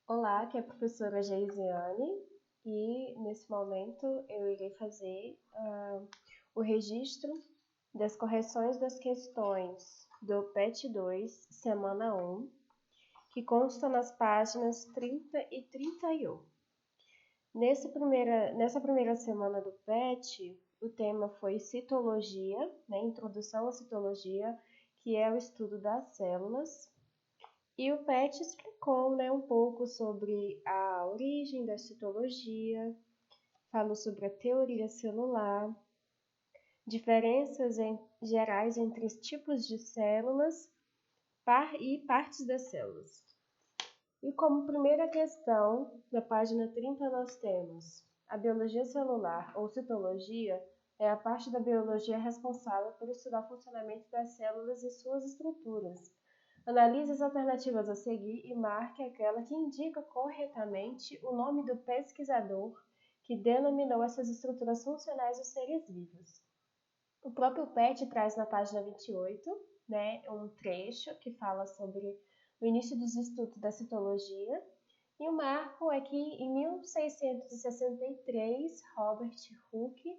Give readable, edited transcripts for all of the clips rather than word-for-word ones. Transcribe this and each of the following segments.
Olá, aqui é a professora Geisiane e nesse momento eu irei fazer o registro das correções das questões do PET 2, semana 1, que consta nas páginas 30 e 31. Nessa primeira semana do PET, o tema foi citologia, né, introdução à citologia, que é o estudo das células. E o PET explicou, né, um pouco sobre a origem da citologia, falou sobre a teoria celular, diferenças gerais entre os tipos de células e partes das células. E como primeira questão, na página 30, nós temos a biologia celular ou citologia é a parte da biologia responsável por estudar o funcionamento das células e suas estruturas. Analise as alternativas a seguir e marque aquela que indica corretamente o nome do pesquisador que denominou essas estruturas funcionais dos seres vivos. O próprio PET traz na página 28, né, um trecho que fala sobre o início dos estudos da citologia. E o marco é que em 1663, Robert Hooke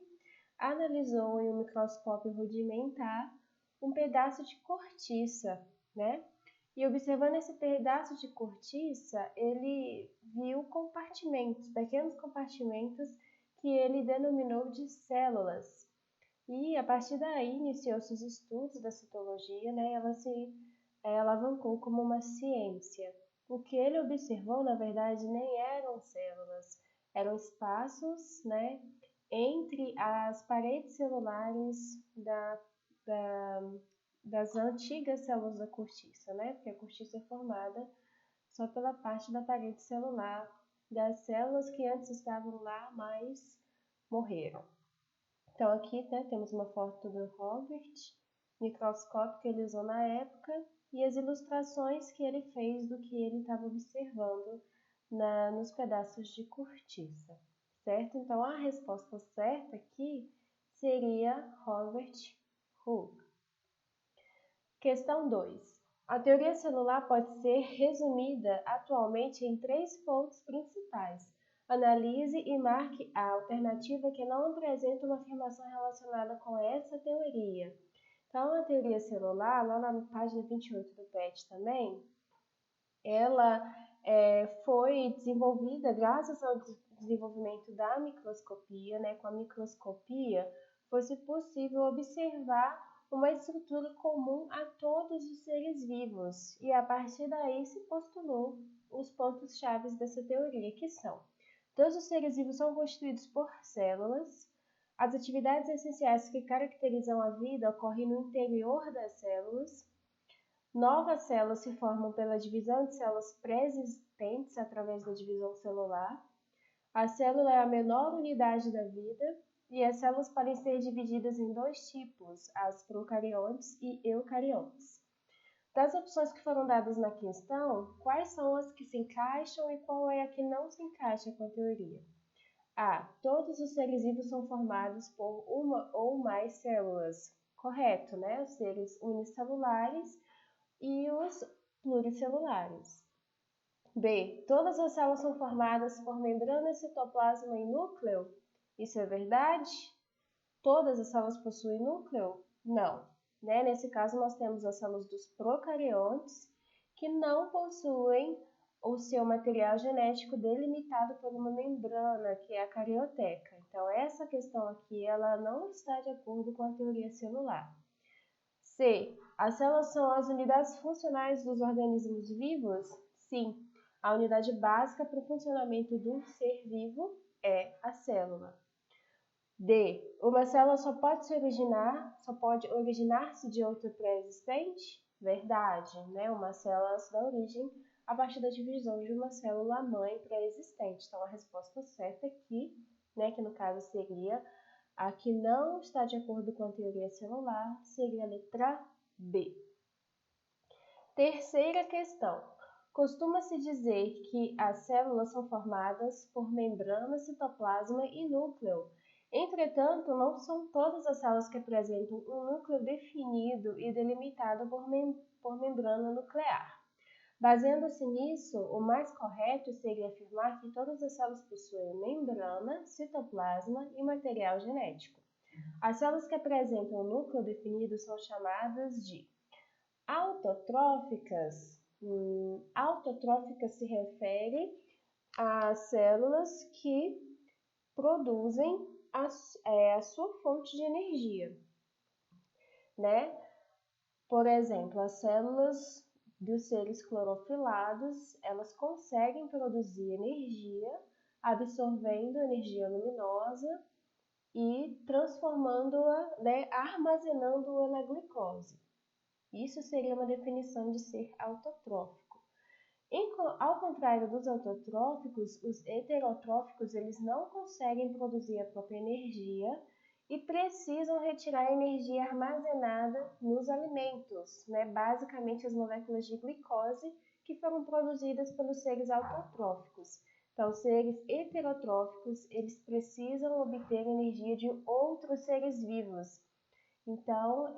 analisou em um microscópio rudimentar um pedaço de cortiça, né? E observando esse pedaço de cortiça, ele viu compartimentos, pequenos compartimentos que ele denominou de células. E a partir daí iniciou-se os estudos da citologia, né? Ela se alavancou como uma ciência. O que ele observou, na verdade, nem eram células, eram espaços, né, entre as paredes celulares da, das antigas células da cortiça, né? Porque a cortiça é formada só pela parte da parede celular das células que antes estavam lá, mas morreram. Então aqui, né, temos uma foto do Robert, microscópio que ele usou na época e as ilustrações que ele fez do que ele estava observando nos pedaços de cortiça, certo? Então a resposta certa aqui seria Robert Hooke. Questão 2. A teoria celular pode ser resumida atualmente em 3 pontos principais. Analise e marque a alternativa que não apresenta uma afirmação relacionada com essa teoria. Então, a teoria celular, lá na página 28 do PET também, ela foi desenvolvida graças ao desenvolvimento da microscopia, né? Com a microscopia, foi-se possível observar uma estrutura comum a todos os seres vivos, e a partir daí se postulou os pontos chaves dessa teoria, que são: todos os seres vivos são constituídos por células, as atividades essenciais que caracterizam a vida ocorrem no interior das células, novas células se formam pela divisão de células pré-existentes através da divisão celular. A célula é a menor unidade da vida e as células podem ser divididas em 2 tipos, as procariontes e eucariontes. Das opções que foram dadas na questão, quais são as que se encaixam e qual é a que não se encaixa com a teoria? A. Todos os seres vivos são formados por uma ou mais células. Correto, né? Os seres unicelulares e os pluricelulares. B. Todas as células são formadas por membrana, citoplasma e núcleo. Isso é verdade? Todas as células possuem núcleo? Não. Né? Nesse caso, nós temos as células dos procariontes, que não possuem o seu material genético delimitado por uma membrana, que é a carioteca. Então, essa questão aqui, ela não está de acordo com a teoria celular. C. As células são as unidades funcionais dos organismos vivos? Sim. A unidade básica para o funcionamento do ser vivo é a célula. D. Uma célula só pode originar-se de outra pré-existente? Verdade, né? Uma célula se dá origem a partir da divisão de uma célula-mãe pré-existente. Então, a resposta certa aqui, né, que no caso seria a que não está de acordo com a teoria celular, seria a letra B. Terceira questão. Costuma-se dizer que as células são formadas por membrana, citoplasma e núcleo. Entretanto, não são todas as células que apresentam um núcleo definido e delimitado por membrana nuclear. Baseando-se nisso, o mais correto seria afirmar que todas as células possuem membrana, citoplasma e material genético. As células que apresentam o núcleo definido são chamadas de autotróficas. Autotróficas se refere às células que produzem a sua fonte de energia, né? Por exemplo, as células dos seres clorofilados, elas conseguem produzir energia, absorvendo energia luminosa e transformando-a, né, armazenando-a na glicose. Isso seria uma definição de ser autotrófico. Ao contrário dos autotróficos, os heterotróficos eles não conseguem produzir a própria energia e precisam retirar a energia armazenada nos alimentos, né? Basicamente as moléculas de glicose que foram produzidas pelos seres autotróficos. Então, os seres heterotróficos eles precisam obter energia de outros seres vivos. Então,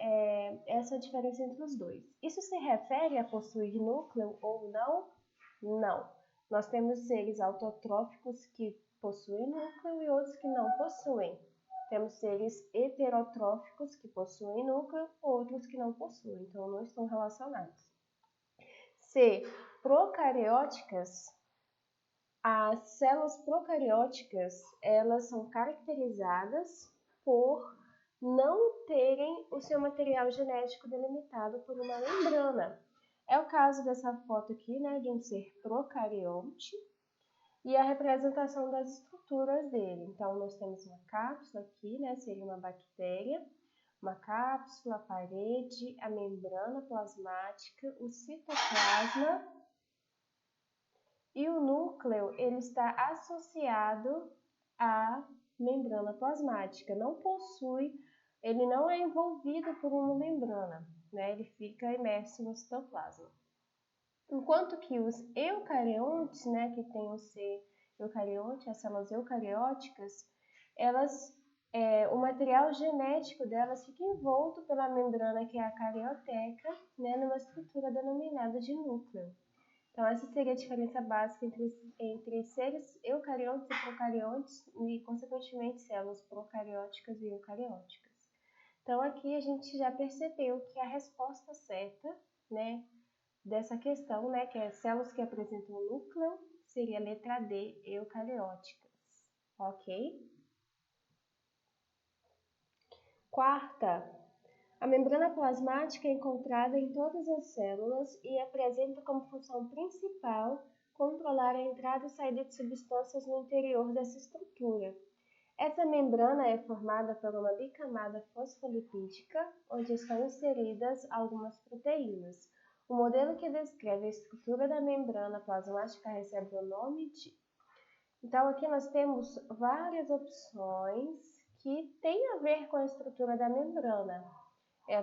essa é a diferença entre os dois. Isso se refere a possuir núcleo ou não? Não. Nós temos seres autotróficos que possuem núcleo e outros que não possuem. Temos seres heterotróficos que possuem núcleo, outros que não possuem, então não estão relacionados. C. Procarióticas. As células procarióticas, elas são caracterizadas por não terem o seu material genético delimitado por uma membrana. É o caso dessa foto aqui, né, de um ser procarionte e a representação das estruturas dele. Então, nós temos uma cápsula aqui, né, seria uma bactéria, uma cápsula, a parede, a membrana plasmática, o citoplasma e o núcleo, ele está associado à membrana plasmática, não possui, ele não é envolvido por uma membrana, né? Ele fica imerso no citoplasma. Enquanto que os eucariontes, né, que tem o ser eucarionte, as células eucarióticas, o material genético delas fica envolto pela membrana que é a carioteca, né, numa estrutura denominada de núcleo. Então, essa seria a diferença básica entre seres eucariontes e procariontes e, consequentemente, células procarióticas e eucarióticas. Então, aqui a gente já percebeu que a resposta certa, né, dessa questão, né, que é células que apresentam núcleo, seria a letra D, eucarióticas. Ok? Quarta, a membrana plasmática é encontrada em todas as células e apresenta como função principal controlar a entrada e saída de substâncias no interior dessa estrutura. Essa membrana é formada por uma bicamada fosfolipídica, onde estão inseridas algumas proteínas. O modelo que descreve a estrutura da membrana plasmática recebe o nome de... Então, aqui nós temos várias opções que têm a ver com a estrutura da membrana.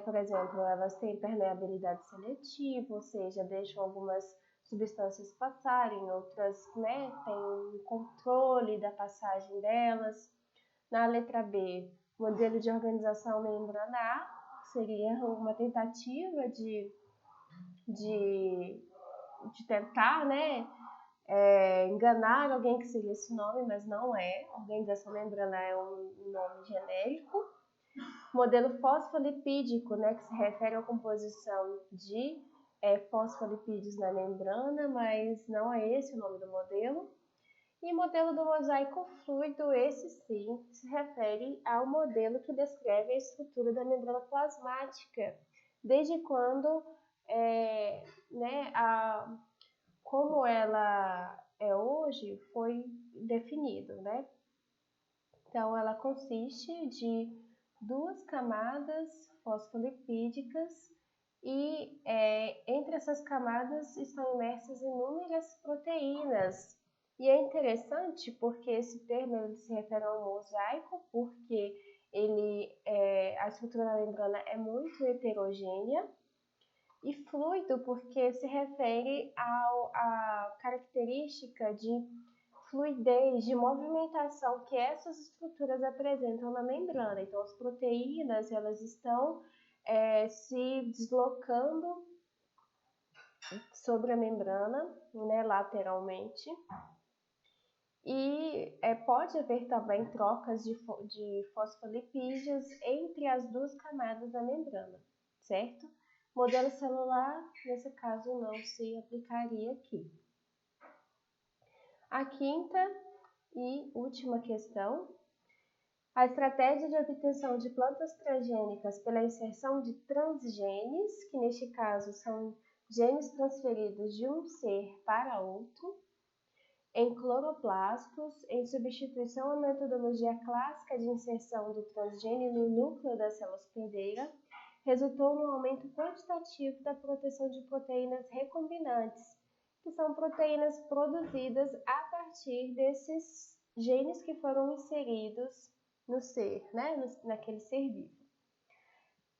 Por exemplo, elas têm permeabilidade seletiva, ou seja, deixam algumas substâncias passarem, outras, né, têm um controle da passagem delas. Na letra B, modelo de organização membranar, seria uma tentativa de tentar, né, enganar alguém que seria esse nome, mas não é. Organização membranar é um nome genérico. Modelo fosfolipídico, né, que se refere à composição de fosfolipídios na membrana, mas não é esse o nome do modelo. E modelo do mosaico fluido, esse sim, se refere ao modelo que descreve a estrutura da membrana plasmática, desde quando, como ela é hoje, foi definido, né? Então, ela consiste de duas camadas fosfolipídicas e entre essas camadas estão imersas inúmeras proteínas. E é interessante porque esse termo ele se refere ao mosaico, porque a estrutura da membrana é muito heterogênea, e fluido porque se refere à característica de fluidez, de movimentação que essas estruturas apresentam na membrana. Então, as proteínas elas estão se deslocando sobre a membrana, né, lateralmente. E pode haver também trocas de fosfolipídios entre as duas camadas da membrana, certo? Modelo celular, nesse caso, não se aplicaria aqui. A quinta e última questão. A estratégia de obtenção de plantas transgênicas pela inserção de transgenes, que neste caso são genes transferidos de um ser para outro, em cloroplastos, em substituição à metodologia clássica de inserção do transgene no núcleo da célula hospedeira, resultou no aumento quantitativo da proteção de proteínas recombinantes, que são proteínas produzidas a partir desses genes que foram inseridos no ser, né, naquele ser vivo.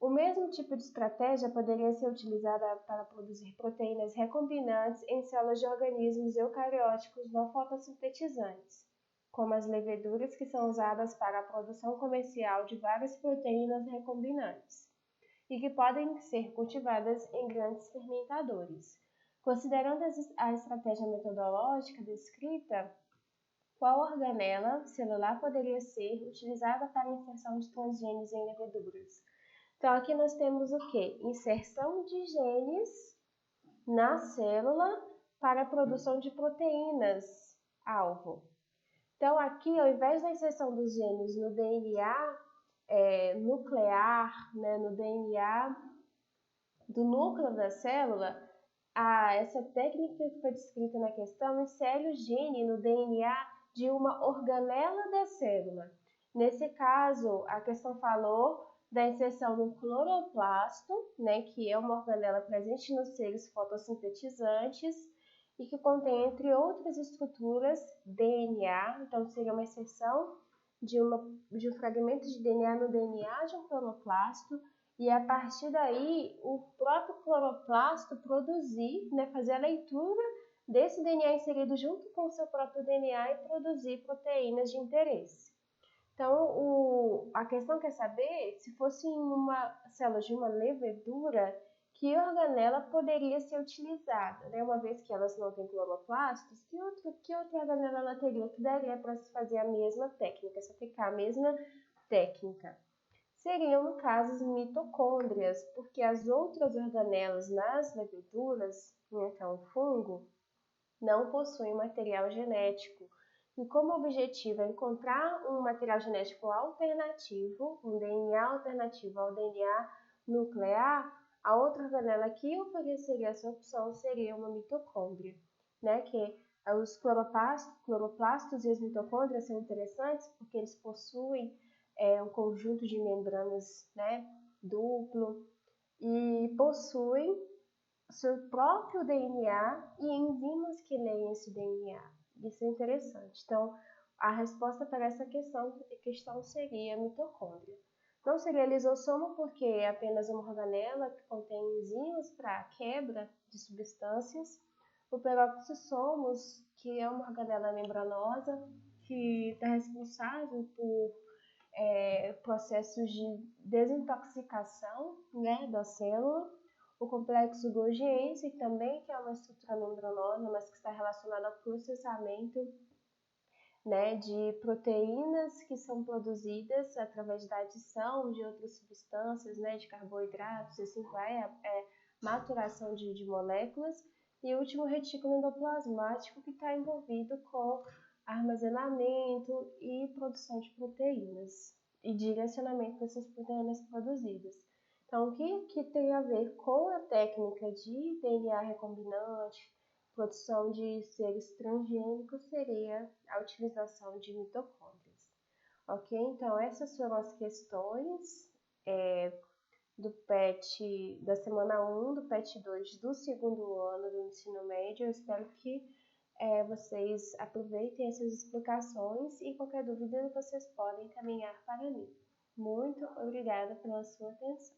O mesmo tipo de estratégia poderia ser utilizada para produzir proteínas recombinantes em células de organismos eucarióticos não fotossintetizantes, como as leveduras que são usadas para a produção comercial de várias proteínas recombinantes e que podem ser cultivadas em grandes fermentadores. Considerando a estratégia metodológica descrita, qual organela celular poderia ser utilizada para a inserção de transgenes em leveduras? Então, aqui nós temos o quê? Inserção de genes na célula para a produção de proteínas-alvo. Então, aqui, ao invés da inserção dos genes no DNA nuclear, né, no DNA do núcleo da célula, essa técnica que foi descrita na questão insere o gene no DNA de uma organela da célula. Nesse caso, a questão falou da inserção no cloroplasto, né, que é uma organela presente nos seres fotossintetizantes e que contém, entre outras estruturas, DNA. Então, seria uma inserção de um fragmento de DNA no DNA de um cloroplasto, e a partir daí o próprio cloroplasto produzir, né, fazer a leitura desse DNA inserido junto com o seu próprio DNA e produzir proteínas de interesse. Então, a questão quer saber se fosse em uma célula de uma levedura, que organela poderia ser utilizada, né? Uma vez que elas não têm cloroplastos, que outra organela ela teria que daria para se fazer a mesma técnica, se aplicar a mesma técnica? Seriam, no caso, as mitocôndrias, porque as outras organelas nas leveduras, então o fungo, não possuem material genético. E como objetivo é encontrar um material genético alternativo, um DNA alternativo ao DNA nuclear, a outra organela que ofereceria essa opção seria uma mitocôndria, né? Que os cloroplastos e as mitocôndrias são interessantes porque eles possuem um conjunto de membranas, né, duplo, e possuem seu próprio DNA e enzimas que leem esse DNA. Isso é interessante. Então, a resposta para essa questão seria mitocôndria. Não seria lisossomo porque é apenas uma organela que contém enzimas para a quebra de substâncias. O peroxissomos, que é uma organela membranosa que está responsável por processos de desintoxicação, né, da célula. O complexo Golgiense também, que é uma estrutura membranosa, mas que está relacionada ao processamento, né, de proteínas que são produzidas através da adição de outras substâncias, né, de carboidratos, assim vai, maturação de moléculas. E o último, retículo endoplasmático, que está envolvido com armazenamento e produção de proteínas e direcionamento dessas proteínas produzidas. Então, o que tem a ver com a técnica de DNA recombinante, produção de seres transgênicos, seria a utilização de mitocôndrias. Ok? Então, essas foram as questões do PET da semana 1, do PET 2 do segundo ano do ensino médio. Eu espero que vocês aproveitem essas explicações e qualquer dúvida vocês podem encaminhar para mim. Muito obrigada pela sua atenção.